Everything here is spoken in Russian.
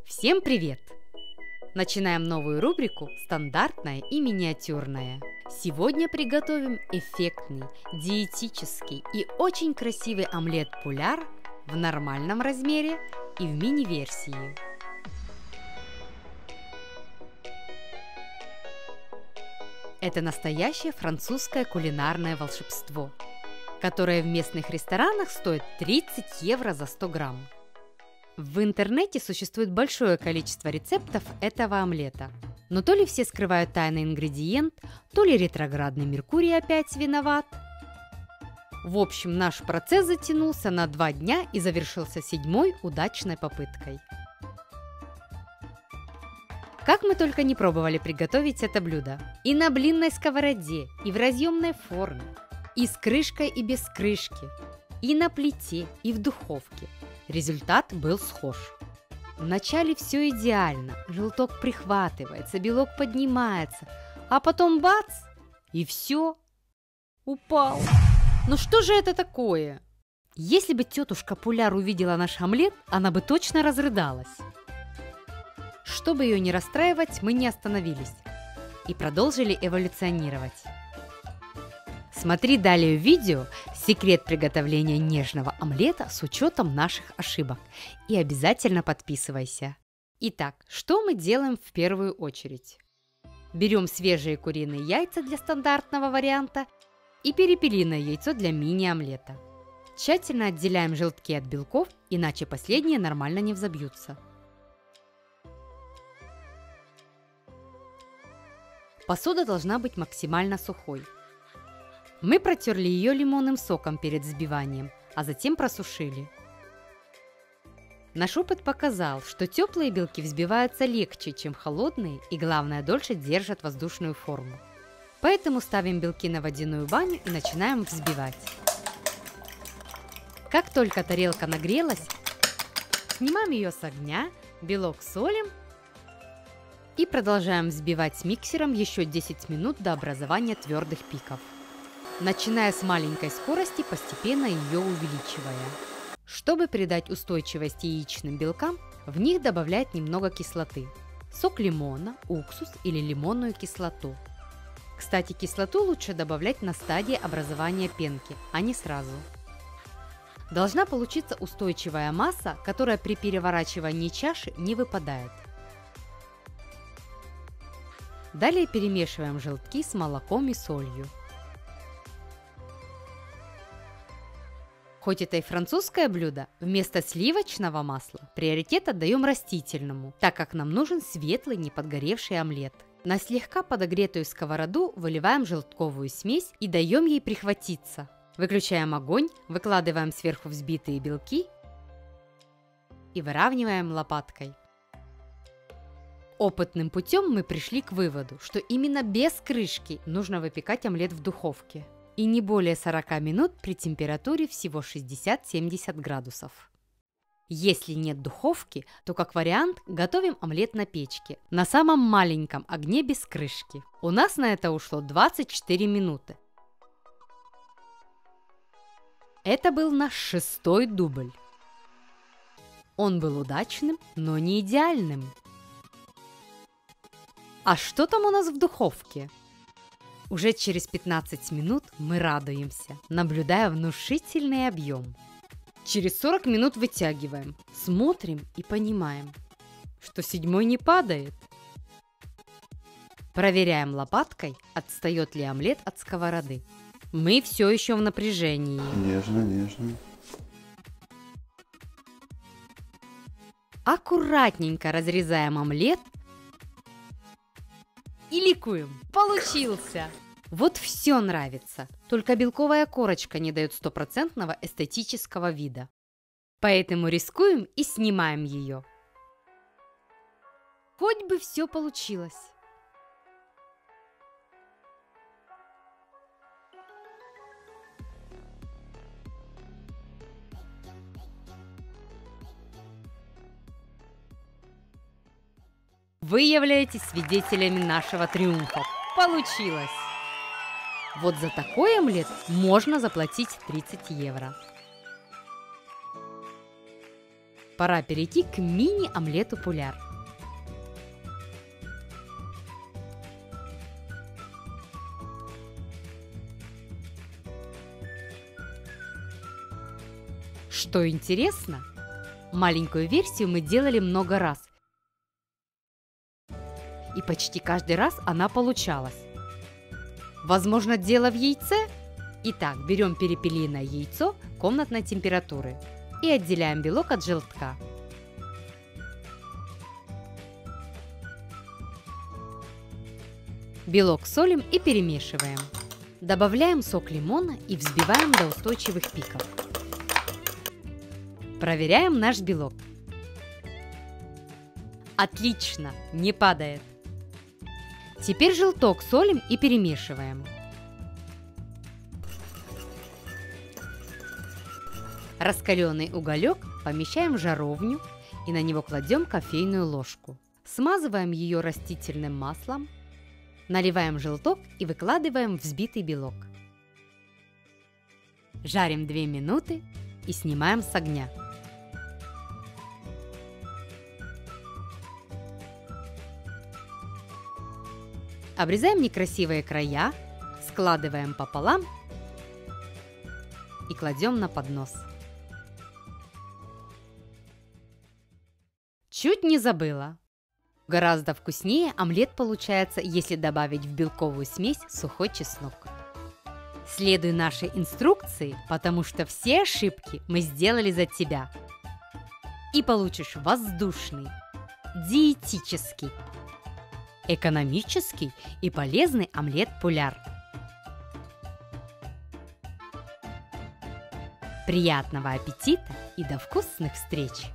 Всем привет! Начинаем новую рубрику «Стандартное и миниатюрное». Сегодня приготовим эффектный, диетический и очень красивый омлет пуляр в нормальном размере и в мини-версии. Это настоящее французское кулинарное волшебство, которое в местных ресторанах стоит 30 евро за 100 грамм. В интернете существует большое количество рецептов этого омлета. Но то ли все скрывают тайный ингредиент, то ли ретроградный Меркурий опять виноват. В общем, наш процесс затянулся на 2 дня и завершился 7-й удачной попыткой. Как мы только не пробовали приготовить это блюдо. И на блинной сковороде, и в разъемной форме, и с крышкой, и без крышки, и на плите, и в духовке. Результат был схож. Вначале все идеально, желток прихватывается, белок поднимается, а потом бац, и все, упал. Ну что же это такое? Если бы тетушка Пуляр увидела наш омлет, она бы точно разрыдалась. Чтобы ее не расстраивать, мы не остановились и продолжили эволюционировать. Смотри далее в видео секрет приготовления нежного омлета с учетом наших ошибок. И обязательно подписывайся. Итак, что мы делаем в первую очередь? Берем свежие куриные яйца для стандартного варианта и перепелиное яйцо для мини-омлета. Тщательно отделяем желтки от белков, иначе последние нормально не взобьются. Посуда должна быть максимально сухой. Мы протерли ее лимонным соком перед взбиванием, а затем просушили. Наш опыт показал, что теплые белки взбиваются легче, чем холодные, и главное, дольше держат воздушную форму. Поэтому ставим белки на водяную баню и начинаем взбивать. Как только тарелка нагрелась, снимаем ее с огня, белок солим и продолжаем взбивать с миксером еще 10 минут до образования твердых пиков. Начиная с маленькой скорости, постепенно ее увеличивая. Чтобы придать устойчивость яичным белкам, в них добавлять немного кислоты. Сок лимона, уксус или лимонную кислоту. Кстати, кислоту лучше добавлять на стадии образования пенки, а не сразу. Должна получиться устойчивая масса, которая при переворачивании чаши не выпадает. Далее перемешиваем желтки с молоком и солью. Хоть это и французское блюдо, вместо сливочного масла приоритет отдаем растительному, так как нам нужен светлый неподгоревший омлет. На слегка подогретую сковороду выливаем желтковую смесь и даем ей прихватиться. Выключаем огонь, выкладываем сверху взбитые белки и выравниваем лопаткой. Опытным путем мы пришли к выводу, что именно без крышки нужно выпекать омлет в духовке. И не более 40 минут при температуре всего 60-70 градусов. Если нет духовки, то как вариант готовим омлет на печке, на самом маленьком огне без крышки. У нас на это ушло 24 минуты. Это был наш 6-й дубль. Он был удачным, но не идеальным. А что там у нас в духовке? Уже через 15 минут мы радуемся, наблюдая внушительный объем. Через 40 минут вытягиваем, смотрим и понимаем, что 7-й не падает. Проверяем лопаткой, отстает ли омлет от сковороды. Мы все еще в напряжении. Нежно, нежно. Аккуратненько разрезаем омлет и ликуем. Получился! Вот все нравится, только белковая корочка не дает стопроцентного эстетического вида. Поэтому рискуем и снимаем ее. Хоть бы все получилось. Вы являетесь свидетелями нашего триумфа. Получилось! Вот за такой омлет можно заплатить 30 евро. Пора перейти к мини-омлету пуляр. Что интересно, маленькую версию мы делали много раз. И почти каждый раз она получалась. Возможно, дело в яйце? Итак, берем перепелиное яйцо комнатной температуры и отделяем белок от желтка. Белок солим и перемешиваем. Добавляем сок лимона и взбиваем до устойчивых пиков. Проверяем наш белок. Отлично, не падает. Теперь желток солим и перемешиваем. Раскаленный уголек помещаем в жаровню и на него кладем кофейную ложку. Смазываем ее растительным маслом, наливаем желток и выкладываем взбитый белок. Жарим 2 минуты и снимаем с огня. Обрезаем некрасивые края, складываем пополам и кладем на поднос. Чуть не забыла. Гораздо вкуснее омлет получается, если добавить в белковую смесь сухой чеснок. Следуй нашей инструкции, потому что все ошибки мы сделали за тебя. И получишь воздушный, диетический, экономический и полезный омлет пуляр. Приятного аппетита и до вкусных встреч!